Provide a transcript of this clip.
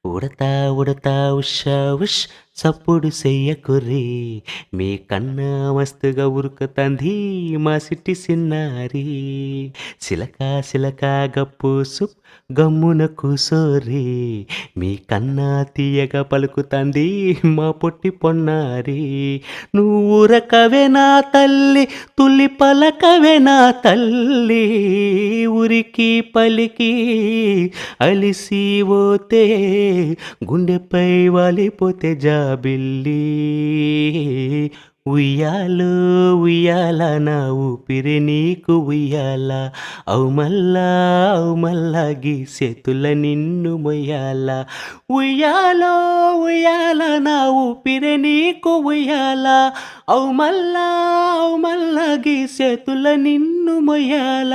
ఉడతా ఉడతా ఉషా ఉష్ సప్పుడు చెయ్యకుర్రీ మీ కన్నా మస్తుగా ఉరుకుతంది మా సిట్టి సిన్నారి సిలక సిలక గప్పు సుప్ గమ్మున కూసోరి మీ కన్నా తీయగా పలుకుతంది మా పొట్టి పొన్నారి నువ్వు ఊరకవే నా తల్లి తుల్లి పలకవే నా తల్లి ఉరికి పలికి అలిసిపోతే గుండెపై వాలిపోతే జాబిల్లి ఉయ్యాలో ఉయ్యాల నా ఊపిరి నీకు ఉయ్యాల అవు మల్లా గీసేతుల నిన్ను మొయ్యాల ఉయ్యాలో ఉయ్యాల నా ఊపిరి నీకు ఉయ్యాల అవు మల్లా గీసేతుల నిన్ను మొయ్యాల